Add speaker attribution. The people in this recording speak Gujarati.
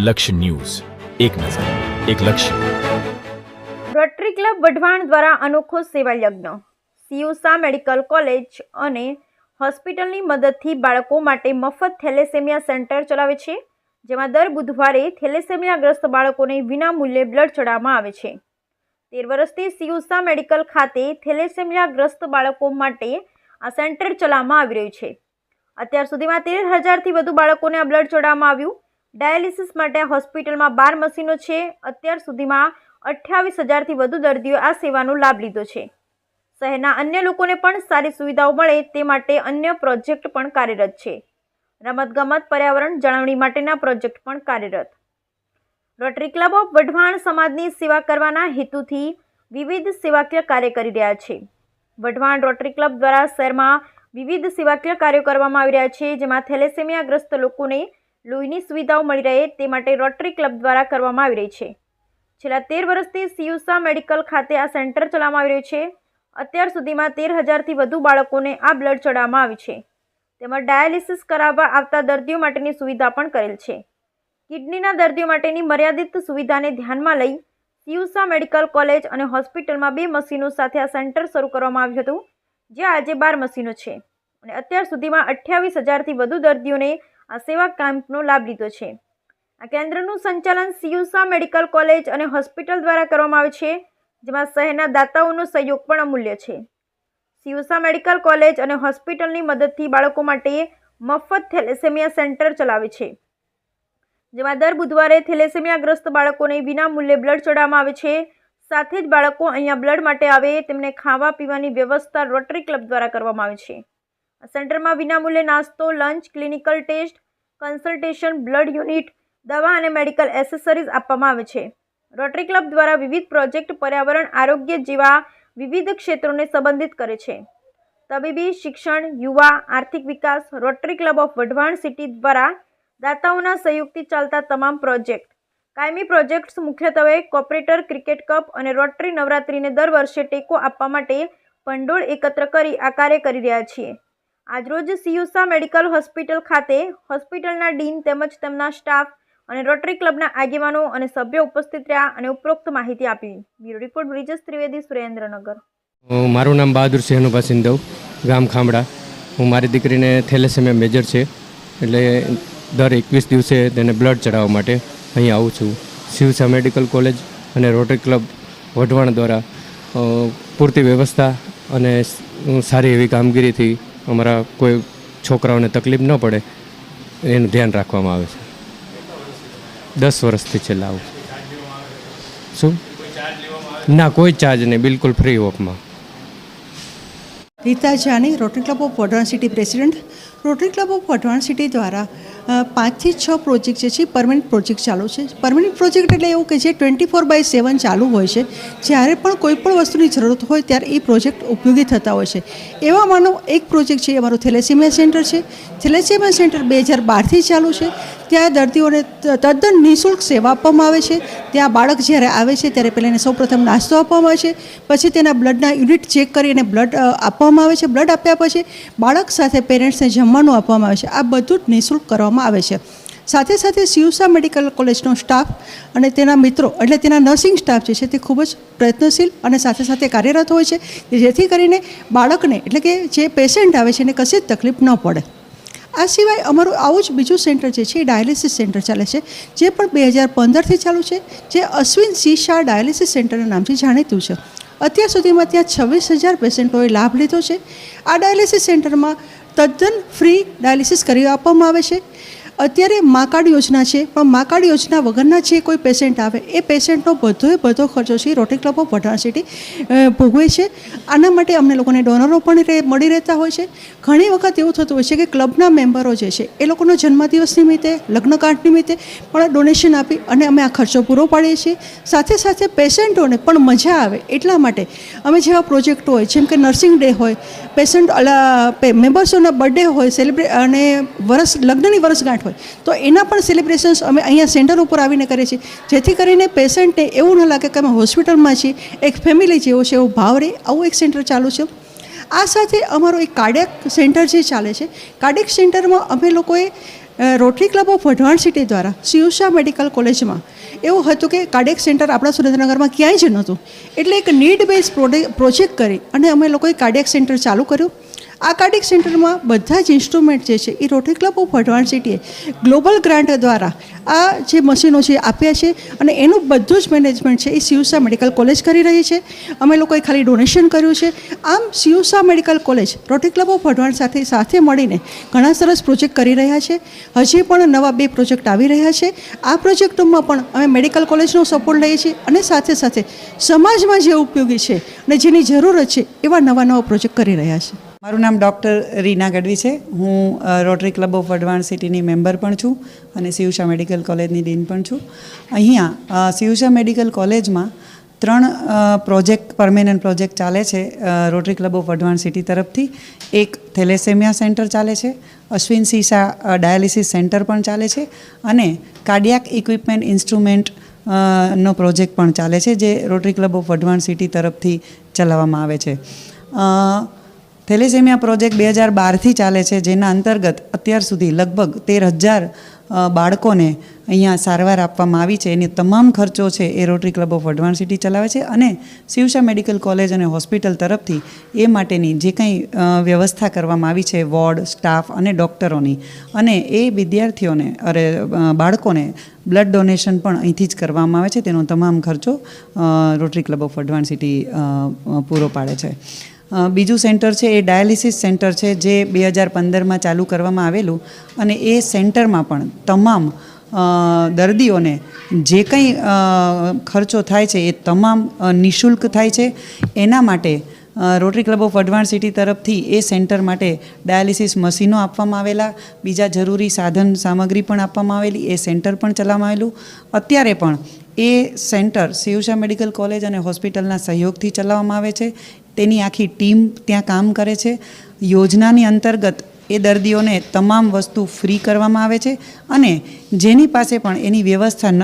Speaker 1: લક્ષ્ય ન્યૂઝ, એક નજર, એક લક્ષ્ય.
Speaker 2: રોટરી ક્લબ વઢવાણ દ્વારા અનોખો સેવા યજ્ઞ. સીયુસા મેડિકલ કોલેજ અને હોસ્પિટલની મદદથી બાળકો માટે મફત થેલેસેમિયા સેન્ટર ચલાવે છે, જેમાં દર બુધવારે થેલેસેમિયાગ્રસ્ત બાળકોને વિના મૂલ્યે બ્લડ ચડાવવામાં આવે છે. 13 વર્ષથી સીયુસા મેડિકલ ખાતે થેલેસેમિયાગ્રસ્ત બાળકો માટે આ સેન્ટર ચલાવવામાં આવી રહ્યું છે. અત્યાર સુધીમાં 13,000થી વધુ બાળકોને આ બ્લડ ચડાવવામાં આવ્યું. ડાયાલિસિસ માટે હોસ્પિટલમાં 12 મશીનો છે. અત્યાર સુધીમાં 28,000થી વધુ દર્દીઓ આ સેવાનો લાભ લીધો છે. શહેરના અન્ય લોકોને પણ સારી સુવિધાઓ મળે તે માટે અન્ય પ્રોજેક્ટ પણ કાર્યરત છે. રમતગમત, પર્યાવરણ જાળવણી માટેના પ્રોજેક્ટ પણ કાર્યરત. રોટરી ક્લબ ઓફ વઢવાણ સમાજની સેવા કરવાના હેતુથી વિવિધ સેવાકીય કાર્ય કરી રહ્યા છે. વઢવાણ રોટરી ક્લબ દ્વારા શહેરમાં વિવિધ સેવાકીય કાર્યો કરવામાં આવી રહ્યા છે, જેમાં થેલેસેમિયાગ્રસ્ત લોકોને લોહીની સુવિધાઓ મળી રહે તે માટે રોટરી ક્લબ દ્વારા કરવામાં આવી રહી છે. છેલ્લા 13 વર્ષથી સીયુસા મેડિકલ ખાતે આ સેન્ટર ચલાવવામાં આવી રહ્યું છે. અત્યાર સુધીમાં 13,000થી વધુ બાળકોને આ બ્લડ ચડાવવામાં આવ્યું છે. તેમજ ડાયાલિસિસ કરાવવા આવતા દર્દીઓ માટેની સુવિધા પણ કરેલ છે. કિડનીના દર્દીઓ માટેની મર્યાદિત સુવિધાને ધ્યાનમાં લઈ સીયુસા મેડિકલ કોલેજ અને હોસ્પિટલમાં 2 મશીનો સાથે આ સેન્ટર શરૂ કરવામાં આવ્યું હતું, જ્યાં આજે 12 મશીનો છે અને અત્યાર સુધીમાં 28,000થી વધુ દર્દીઓને આ સેવા કેમ્પનો લાભ લીધો છે. આ કેન્દ્રનું સંચાલન સીયુસા મેડિકલ કોલેજ અને હોસ્પિટલ દ્વારા કરવામાં આવે છે, જેમાં શહેરના દાતાઓનો સહયોગ પણ અમૂલ્ય છે. સીયુસા મેડિકલ કોલેજ અને હોસ્પિટલની મદદથી બાળકો માટે મફત થેલેસેમિયા સેન્ટર ચલાવે છે, જેમાં દર બુધવારે થેલેસેમિયાગ્રસ્ત બાળકોને વિના મૂલ્યે બ્લડ ચડાવવામાં આવે છે. સાથે જ બાળકો અહીંયા બ્લડ માટે આવે તેમને ખાવા પીવાની વ્યવસ્થા રોટરી ક્લબ દ્વારા કરવામાં આવે છે. આ સેન્ટરમાં વિનામૂલ્યે નાસ્તો, lunch, clinical test, consultation, blood unit, દવા અને મેડિકલ એસેસરીઝ આપવામાં આવે છે. રોટરી ક્લબ દ્વારા વિવિધ પ્રોજેક્ટ પર્યાવરણ, આરોગ્ય જેવા વિવિધ ક્ષેત્રોને સંબંધિત કરે છે. તબીબી, શિક્ષણ, યુવા, આર્થિક વિકાસ, rotary club of Wadhwan city દ્વારા દાતાઓના સહયોગથી ચાલતા તમામ પ્રોજેક્ટ, કાયમી પ્રોજેક્ટ્સ મુખ્યત્વે કોર્પોરેટર ક્રિકેટ કપ અને રોટરી નવરાત્રિને દર વર્ષે ટેકો આપવા માટે ભંડોળ એકત્ર કરી આ કાર્ય કરી રહ્યા છીએ. આજરોજ સીયુસા મેડિકલ હોસ્પિટલ ખાતે હોસ્પિટલના ડીન તેમજ તેમના સ્ટાફ અને રોટરી ક્લબના આગેવાનો અને સભ્યો ઉપસ્થિત રહ્યા અને ઉપરોક્ત માહિતી આપી. Bureau report Brijesh Trivedi, Surendranagar.
Speaker 3: મારું નામ બહાદુર સિંહનુભા સિંધવ, ગામ ખામડા. હું મારી દીકરીને થેલેસેમિયા મેજર છે, એટલે દર 21 દિવસે તેને બ્લડ ચડાવવા માટે અહીં આવું છું. સીયુસા મેડિકલ કોલેજ અને રોટરી ક્લબ વઢવાણ દ્વારા પૂરતી વ્યવસ્થા અને સારી એવી કામગીરીથી અમારા કોઈ છોકરાઓને તકલીફ ન પડે એનું ધ્યાન રાખવામાં આવે છે. 10 વર્ષથી છેલ્લા આવું. શું? ના, કોઈ ચાર્જ નહીં, બિલકુલ ફ્રી ઓફમાં.
Speaker 4: Rita Jani, rotary club of Wadhwan city president. Rotary club of Wadhwan city દ્વારા 5 થી 6 પ્રોજેક્ટ જે છે પરમનન્ટ પ્રોજેક્ટ ચાલુ છે. પરમનન્ટ પ્રોજેક્ટ એટલે એવું કે જે 24/7 ચાલુ હોય છે. જ્યારે પણ કોઈ પણ વસ્તુની જરૂરત હોય ત્યારે એ પ્રોજેક્ટ ઉપયોગી થતા હોય છે. એવામાંનો એક પ્રોજેક્ટ છે અમારું થેલેસેમિયા સેન્ટર છે. થેલેસેમિયા સેન્ટર 2012થી ચાલુ છે. ત્યાં દર્દીઓને તદ્દન નિઃશુલ્ક સેવા આપવામાં આવે છે. ત્યાં બાળક જ્યારે આવે છે ત્યારે પહેલાં એને સૌપ્રથમ નાસ્તો આપવામાં આવે છે, પછી તેના બ્લડના યુનિટ ચેક કરી અને બ્લડ આપવામાં આવે છે. બ્લડ આપ્યા પછી બાળક સાથે પેરેન્ટ્સને જમવાનું આપવામાં આવે છે. આ બધું જ નિઃશુલ્ક કરવામાં આવે છે. સાથે સાથે સીયુસા મેડિકલ કોલેજનો સ્ટાફ અને તેના મિત્રો એટલે તેના નર્સિંગ સ્ટાફ જે છે તે ખૂબ જ પ્રયત્નશીલ અને સાથે સાથે કાર્યરત હોય છે, જેથી કરીને બાળકને એટલે કે જે પેશન્ટ આવે છે એને કશી જ તકલીફ ન પડે. આ સિવાય અમારું આવું જ બીજું સેન્ટર જે છે એ ડાયાલિસિસ સેન્ટર ચાલે છે, જે પણ 2015થી ચાલુ છે, જે અશ્વિન સી શાહ ડાયાલિસિસ સેન્ટરના નામથી જાણીતું છે. અત્યાર સુધીમાં ત્યાં 26,000 પેશન્ટોએ લાભ લીધો છે. આ ડાયાલિસિસ સેન્ટરમાં તદ્દન ફ્રી ડાયાલિસિસ કરી આપવામાં આવે છે. અત્યારે મા કાર્ડ યોજના છે, પણ મા કાર્ડ યોજના વગરના જે કોઈ પેશન્ટ આવે એ પેશન્ટનો બધો ખર્ચો છે rotary club of Wadhwan city ભોગવે છે. આના માટે અમને લોકોને ડોનરો પણ મળી રહેતા હોય છે. ઘણી વખત એવું થતું હોય છે કે ક્લબના મેમ્બરો જે છે એ લોકોનો જન્મદિવસ નિમિત્તે, લગ્નકાંડ નિમિત્તે પણ ડોનેશન આપી અને અમે આ ખર્ચો પૂરો પાડીએ છીએ. સાથે સાથે પેશન્ટોને પણ મજા આવે એટલા માટે અમે જેવા પ્રોજેક્ટો હોય, જેમ કે નર્સિંગ ડે હોય, પેશન્ટ મેમ્બર્સોના બર્થડે હોય, અને લગ્નની વર્ષગાંઠ હોય, તો એના પણ સેલિબ્રેશન્સ અમે અહીંયા સેન્ટર ઉપર આવીને કરીએ છીએ, જેથી કરીને પેશન્ટને એવું ન લાગે કે અમે હોસ્પિટલમાં છીએ, એક ફેમિલી જેવો છે એવો ભાવ રહે. આવું એક સેન્ટર ચાલુ છે. આ સાથે અમારો એક કાર્ડિયક સેન્ટર જે ચાલે છે, કાર્ડિયક સેન્ટરમાં અમે લોકોએ rotary club of Wadhwan city દ્વારા શિવશા મેડિકલ કોલેજમાં એવું હતું કે કાર્ડિયક સેન્ટર આપણા સુરેન્દ્રનગરમાં ક્યાંય જ નહોતું, એટલે એક નીડ બેઝ પ્રોજેક્ટ કરી અને અમે લોકોએ કાર્ડિયક સેન્ટર ચાલુ કર્યું. આ કાર્ડિયક સેન્ટરમાં બધા જ ઇન્સ્ટ્રુમેન્ટ જે છે એ રોટરી ક્લબ ઓફ વઢવાણ સિટીએ ગ્લોબલ ગ્રાન્ટ દ્વારા આ જે મશીનો છે આપ્યા છે અને એનું બધું જ મેનેજમેન્ટ છે એ શિવશા મેડિકલ કોલેજ કરી રહી છે. અમે લોકોએ ખાલી ડોનેશન કર્યું છે. આમ શિવશા medical college rotary club of Wadhwan સાથે મળીને ઘણા સરસ પ્રોજેક્ટ કરી રહ્યા છે. હજી પણ નવા 2 પ્રોજેક્ટ આવી રહ્યા છે. આ પ્રોજેક્ટોમાં પણ અમે મેડિકલ કોલેજનો સપોર્ટ લઈએ છીએ અને સાથે સાથે સમાજમાં જે ઉપયોગી છે અને જેની જરૂરત છે એવા નવા પ્રોજેક્ટ કરી રહ્યા છે.
Speaker 5: મારું નામ ડૉક્ટર રીના ગઢવી છે. હું રોટરી ક્લબ ઓફ વઢવાણ સિટીની મેમ્બર પણ છું અને શિવશા મેડિકલ કોલેજની ડીન પણ છું. અહીંયા શિવશા મેડિકલ કોલેજમાં 3 પ્રોજેક્ટ પરમેનન્ટ પ્રોજેક્ટ ચાલે છે rotary club of Wadhwan city તરફથી. એક થેલેસેમિયા સેન્ટર ચાલે છે, અશ્વિન સીસા ડાયાલિસિસ સેન્ટર પણ ચાલે છે અને કાર્ડિયાક ઇક્વિપમેન્ટ ઇન્સ્ટ્રુમેન્ટ નો પ્રોજેક્ટ પણ ચાલે છે જે rotary club of Wadhwan city તરફથી ચલાવવામાં આવે છે. થેલેસેમિયા પ્રોજેક્ટ 2012થી ચાલે છે, જેના અંતર્ગત અત્યાર સુધી લગભગ 13,000 બાળકોને અહીંયા સારવાર આપવામાં આવી છે. એની તમામ ખર્ચો છે એ rotary club of Wadhwan city ચલાવે છે અને શિવશા મેડિકલ કોલેજ અને હોસ્પિટલ તરફથી એ માટેની જે કંઈ વ્યવસ્થા કરવામાં આવી છે વોર્ડ, સ્ટાફ અને ડૉક્ટરોની, અને એ વિદ્યાર્થીઓને બાળકોને બ્લડ ડોનેશન પણ અહીંથી જ કરવામાં આવે છે. તેનો તમામ ખર્ચો rotary club of Wadhwan city પૂરો પાડે છે. બીજું સેન્ટર છે એ ડાયાલિસિસ સેન્ટર છે જે 2015માં ચાલુ કરવામાં આવેલું અને એ સેન્ટરમાં પણ તમામ દર્દીઓને જે કંઈ ખર્ચો થાય છે એ તમામ નિઃશુલ્ક થાય છે. એના માટે rotary club of Wadhwan city તરફથી એ સેન્ટર માટે ડાયાલિસિસ મશીનો આપવામાં આવેલા, બીજા જરૂરી સાધન સામગ્રી પણ આપવામાં આવેલી, એ સેન્ટર પણ ચલાવવામાં આવેલું. અત્યારે પણ એ સેન્ટર શિવશા મેડિકલ કોલેજ અને હોસ્પિટલના સહયોગથી ચલાવવામાં આવે છે. તેની આખી ટીમ ત્યાં કામ કરે છે. યોજનાની અંતર્ગત એ દર્દીઓને તમામ વસ્તુ ફ્રી કરવામાં આવે છે અને જેની પાસે પણ એની વ્યવસ્થા ન